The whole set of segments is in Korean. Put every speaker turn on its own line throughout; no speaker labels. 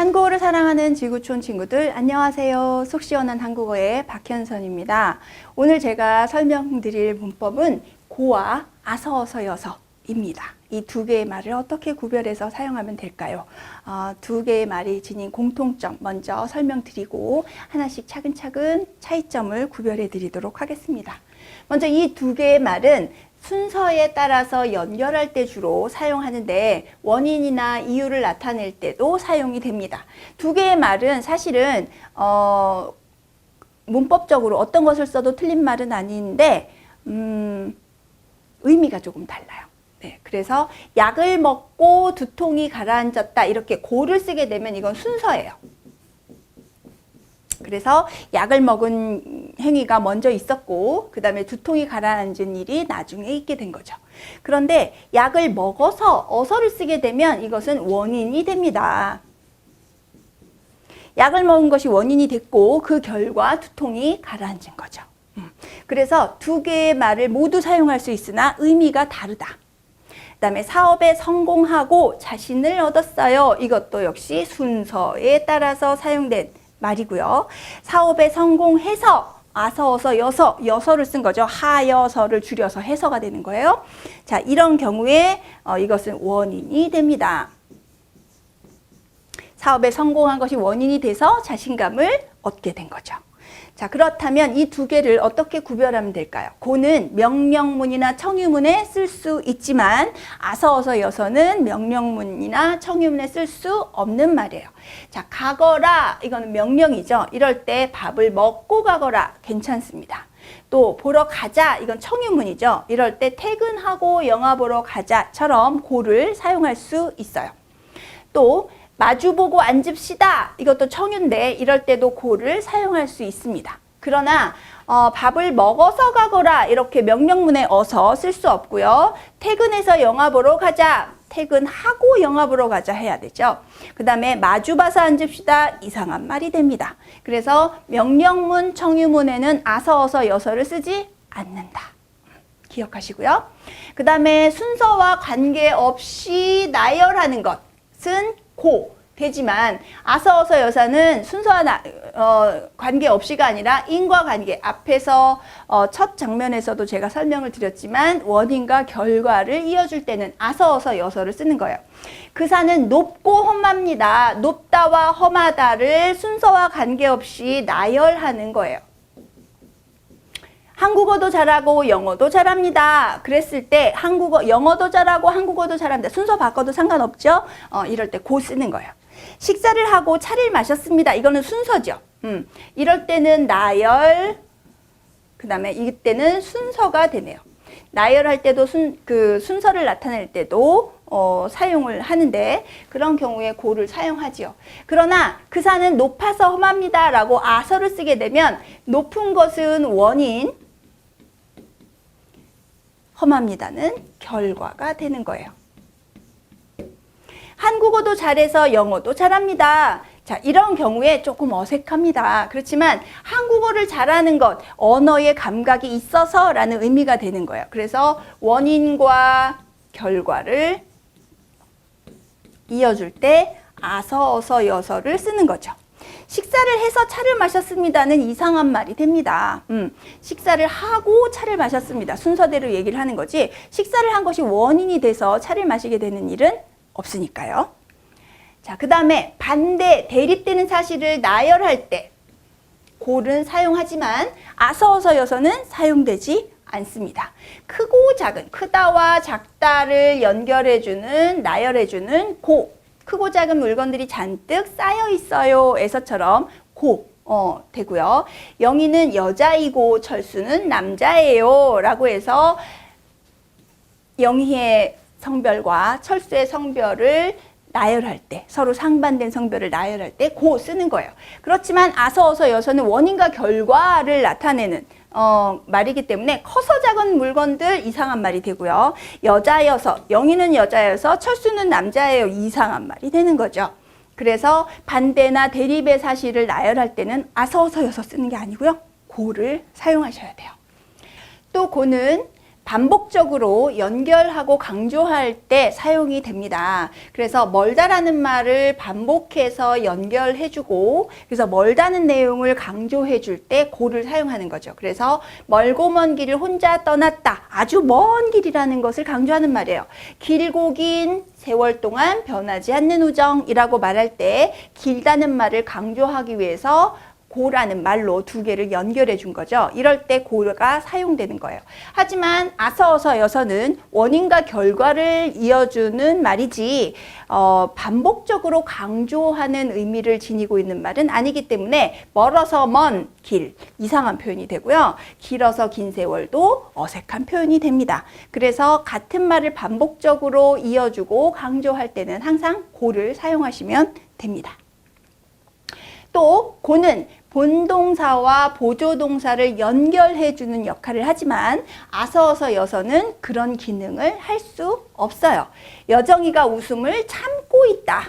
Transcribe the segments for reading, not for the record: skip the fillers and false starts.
한국어를 사랑하는 지구촌 친구들 안녕하세요. 속 시원한 한국어의 박현선입니다. 오늘 제가 설명드릴 문법은 고와 아서, 어서, 여서입니다. 이 두 개의 말을 어떻게 구별해서 사용하면 될까요? 두 개의 말이 지닌 공통점 먼저 설명드리고 하나씩 차근차근 차이점을 구별해 드리도록 하겠습니다. 먼저 이 두 개의 말은 순서에 따라서 연결할 때 주로 사용하는데 원인이나 이유를 나타낼 때도 사용이 됩니다. 두 개의 말은 사실은 문법적으로 어떤 것을 써도 틀린 말은 아닌데 의미가 조금 달라요. 네, 그래서 약을 먹고 두통이 가라앉았다 이렇게 고를 쓰게 되면 이건 순서예요. 그래서 약을 먹은 행위가 먼저 있었고 그 다음에 두통이 가라앉은 일이 나중에 있게 된 거죠. 그런데 약을 먹어서 어서를 쓰게 되면 이것은 원인이 됩니다. 약을 먹은 것이 원인이 됐고 그 결과 두통이 가라앉은 거죠. 그래서 두 개의 말을 모두 사용할 수 있으나 의미가 다르다. 그 다음에 사업에 성공하고 자신을 얻었어요. 이것도 역시 순서에 따라서 사용된 말이고요. 사업에 성공해서 아서, 어서, 여서, 여서를 쓴 거죠. 하여서를 줄여서 해서가 되는 거예요. 자, 이런 경우에 이것은 원인이 됩니다. 사업에 성공한 것이 원인이 돼서 자신감을 얻게 된 거죠. 자, 그렇다면 이 두 개를 어떻게 구별하면 될까요? 고는 명령문이나 청유문에 쓸 수 있지만 아서, 어서, 여서는 명령문이나 청유문에 쓸 수 없는 말이에요. 자, 가거라 이거는 명령이죠. 이럴 때 밥을 먹고 가거라 괜찮습니다. 또 보러 가자 이건 청유문이죠. 이럴 때 퇴근하고 영화 보러 가자처럼 고를 사용할 수 있어요. 또 마주보고 앉읍시다. 이것도 청유인데 이럴 때도 고를 사용할 수 있습니다. 그러나 밥을 먹어서 가거라 이렇게 명령문에 어서 쓸 수 없고요. 퇴근해서 영화 보러 가자. 퇴근하고 영화 보러 가자 해야 되죠. 그 다음에 마주봐서 앉읍시다. 이상한 말이 됩니다. 그래서 명령문, 청유문에는 아서, 어서, 여서를 쓰지 않는다. 기억하시고요. 그 다음에 순서와 관계없이 나열하는 것은 고 되지만 아서, 어서, 여서는 순서와 관계없이가 아니라 인과관계 앞에서 첫 장면에서도 제가 설명을 드렸지만 원인과 결과를 이어줄 때는 아서, 어서, 여서를 쓰는 거예요. 그 산은 높고 험합니다. 높다와 험하다를 순서와 관계없이 나열하는 거예요. 한국어도 잘하고 영어도 잘합니다. 그랬을 때 영어도 잘하고 한국어도 잘합니다. 순서 바꿔도 상관없죠? 이럴 때 고 쓰는 거예요. 식사를 하고 차를 마셨습니다. 이거는 순서죠. 이럴 때는 나열, 그 다음에 이때는 순서가 되네요. 나열할 때도 순서를 나타낼 때도 사용을 하는데 그런 경우에 고를 사용하지요. 그러나 그 산은 높아서 험합니다 라고 아서를 쓰게 되면 높은 것은 원인, 험합니다는 결과가 되는 거예요. 한국어도 잘해서 영어도 잘합니다. 자, 이런 경우에 조금 어색합니다. 그렇지만 한국어를 잘하는 것, 언어의 감각이 있어서 라는 의미가 되는 거예요. 그래서 원인과 결과를 이어줄 때 아서, 어서, 여서를 쓰는 거죠. 식사를 해서 차를 마셨습니다는 이상한 말이 됩니다. 식사를 하고 차를 마셨습니다. 순서대로 얘기를 하는 거지 식사를 한 것이 원인이 돼서 차를 마시게 되는 일은 없으니까요. 자, 그 다음에 반대, 대립되는 사실을 나열할 때 고는 사용하지만 아서, 어서, 여서는 사용되지 않습니다. 크고 작은, 크다와 작다를 연결해주는, 나열해주는 고, 크고 작은 물건들이 잔뜩 쌓여 있어요 에서처럼 고 되고요. 영희는 여자이고 철수는 남자예요 라고 해서 영희의 성별과 철수의 성별을 나열할 때 서로 상반된 성별을 나열할 때 고 쓰는 거예요. 그렇지만 아서, 어서, 여서는 원인과 결과를 나타내는 말이기 때문에 커서 작은 물건들 이상한 말이 되고요. 여자여서, 영희는 여자여서 철수는 남자예요. 이상한 말이 되는 거죠. 그래서 반대나 대립의 사실을 나열할 때는 아서, 어서, 여서 쓰는 게 아니고요. 고를 사용하셔야 돼요. 또 고는 반복적으로 연결하고 강조할 때 사용이 됩니다. 그래서 멀다라는 말을 반복해서 연결해주고 그래서 멀다는 내용을 강조해줄 때 고를 사용하는 거죠. 그래서 멀고 먼 길을 혼자 떠났다. 아주 먼 길이라는 것을 강조하는 말이에요. 길고 긴 세월 동안 변하지 않는 우정이라고 말할 때 길다는 말을 강조하기 위해서 고라는 말로 두 개를 연결해 준 거죠. 이럴 때 고가 사용되는 거예요. 하지만 아서어서 여서는 원인과 결과를 이어주는 말이지 반복적으로 강조하는 의미를 지니고 있는 말은 아니기 때문에 멀어서 먼 길, 이상한 표현이 되고요. 길어서 긴 세월도 어색한 표현이 됩니다. 그래서 같은 말을 반복적으로 이어주고 강조할 때는 항상 고를 사용하시면 됩니다. 또 고는 본동사와 보조동사를 연결해주는 역할을 하지만 아서어서 여서는 그런 기능을 할 수 없어요. 여정이가 웃음을 참고 있다.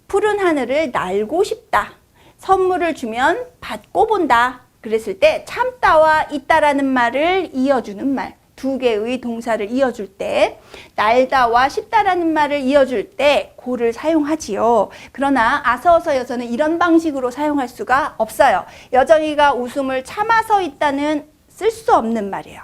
푸른 하늘을 날고 싶다. 선물을 주면 받고 본다. 그랬을 때 참다와 있다라는 말을 이어주는 말. 두 개의 동사를 이어줄 때 날다와 싶다라는 말을 이어줄 때 고를 사용하지요. 그러나 아서어서 여서는 이런 방식으로 사용할 수가 없어요. 여정이가 웃음을 참아서 있다는 쓸 수 없는 말이에요.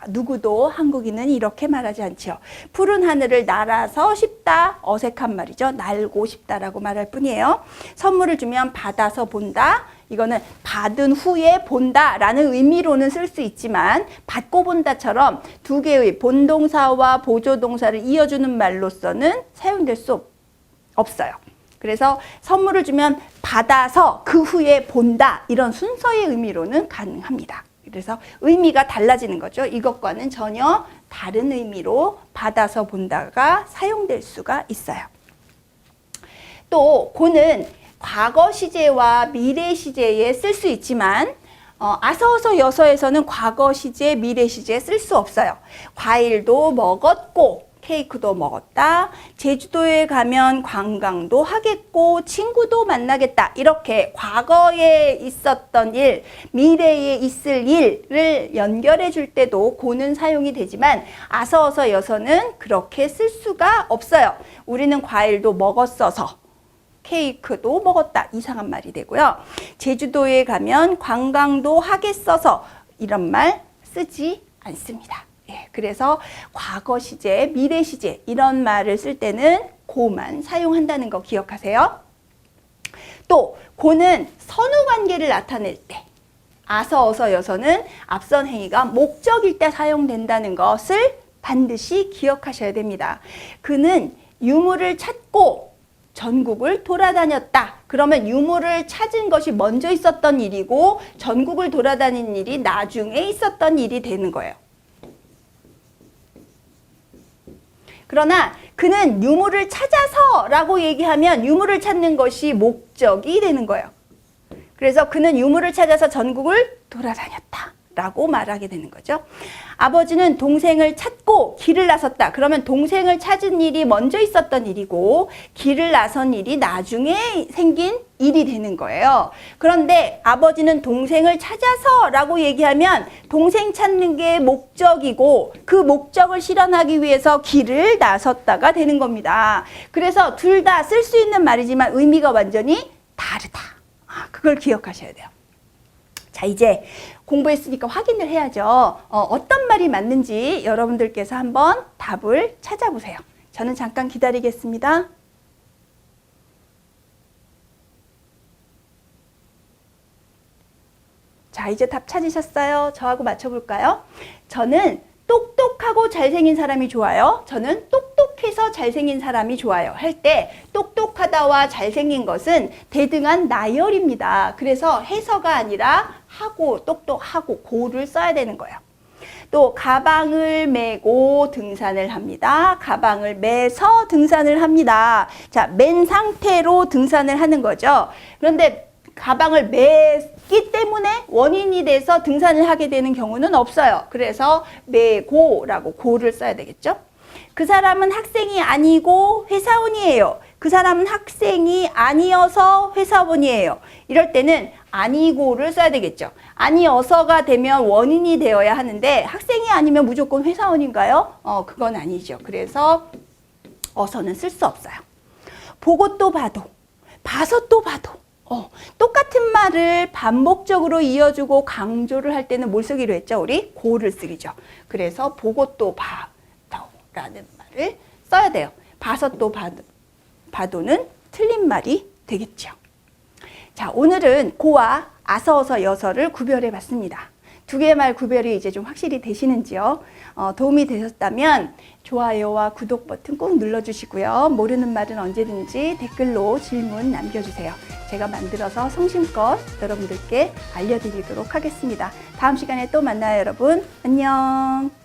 누구도 한국인은 이렇게 말하지 않죠. 푸른 하늘을 날아서 싶다. 어색한 말이죠. 날고 싶다라고 말할 뿐이에요. 선물을 주면 받아서 본다. 이거는 받은 후에 본다라는 의미로는 쓸 수 있지만 받고 본다처럼 두 개의 본동사와 보조동사를 이어주는 말로서는 사용될 수 없어요. 그래서 선물을 주면 받아서 그 후에 본다 이런 순서의 의미로는 가능합니다. 그래서 의미가 달라지는 거죠. 이것과는 전혀 다른 의미로 받아서 본다가 사용될 수가 있어요. 또 고는 과거 시제와 미래 시제에 쓸 수 있지만 아서어서 여서에서는 과거 시제, 미래 시제에 쓸 수 없어요. 과일도 먹었고 케이크도 먹었다. 제주도에 가면 관광도 하겠고 친구도 만나겠다. 이렇게 과거에 있었던 일, 미래에 있을 일을 연결해 줄 때도 고는 사용이 되지만 아서어서 여서는 그렇게 쓸 수가 없어요. 우리는 과일도 먹었어서 케이크도 먹었다. 이상한 말이 되고요. 제주도에 가면 관광도 하겠어서 이런 말 쓰지 않습니다. 그래서 과거 시제, 미래 시제 이런 말을 쓸 때는 고만 사용한다는 거 기억하세요. 또 고는 선후 관계를 나타낼 때 아서어서 여서는 앞선 행위가 목적일 때 사용된다는 것을 반드시 기억하셔야 됩니다. 그는 유물을 찾고 전국을 돌아다녔다. 그러면 유물을 찾은 것이 먼저 있었던 일이고 전국을 돌아다닌 일이 나중에 있었던 일이 되는 거예요. 그러나 그는 유물을 찾아서 라고 얘기하면 유물을 찾는 것이 목적이 되는 거예요. 그래서 그는 유물을 찾아서 전국을 돌아다녔다 라고 말하게 되는 거죠. 아버지는 동생을 찾고 길을 나섰다. 그러면 동생을 찾은 일이 먼저 있었던 일이고 길을 나선 일이 나중에 생긴 일이 되는 거예요. 그런데 아버지는 동생을 찾아서 라고 얘기하면 동생 찾는 게 목적이고 그 목적을 실현하기 위해서 길을 나섰다가 되는 겁니다. 그래서 둘 다 쓸 수 있는 말이지만 의미가 완전히 다르다. 그걸 기억하셔야 돼요. 자, 이제 공부했으니까 확인을 해야죠. 어떤 말이 맞는지 여러분들께서 한번 답을 찾아보세요. 저는 잠깐 기다리겠습니다. 자, 이제 답 찾으셨어요? 저하고 맞춰볼까요? 저는 똑똑하고 잘생긴 사람이 좋아요. 저는 똑똑해서 잘생긴 사람이 좋아요. 할 때 똑똑하다와 잘생긴 것은 대등한 나열입니다. 그래서 해서가 아니라 하고 똑똑하고 고를 써야 되는 거예요. 또 가방을 메고 등산을 합니다. 가방을 매서 등산을 합니다. 자, 맨 상태로 등산을 하는 거죠. 그런데 가방을 메기 때문에 원인이 돼서 등산을 하게 되는 경우는 없어요. 그래서 메고라고 고를 써야 되겠죠. 그 사람은 학생이 아니고 회사원이에요. 그 사람은 학생이 아니어서 회사원이에요. 이럴 때는 아니고를 써야 되겠죠. 아니어서가 되면 원인이 되어야 하는데 학생이 아니면 무조건 회사원인가요? 그건 아니죠. 그래서 어서는 쓸 수 없어요. 보고 또 봐도, 봐서 또 봐도 똑같은 말을 반복적으로 이어주고 강조를 할 때는 뭘 쓰기로 했죠? 우리 고를 쓰기죠. 그래서 보고 또 봐도라는 말을 써야 돼요. 봐서 또 봐도는 틀린 말이 되겠죠. 자, 오늘은 고와 아서, 어서, 여서를 구별해 봤습니다. 두 개의 말 구별이 이제 좀 확실히 되시는지요? 도움이 되셨다면 좋아요와 구독 버튼 꼭 눌러주시고요. 모르는 말은 언제든지 댓글로 질문 남겨주세요. 제가 만들어서 성심껏 여러분들께 알려드리도록 하겠습니다. 다음 시간에 또 만나요, 여러분. 안녕.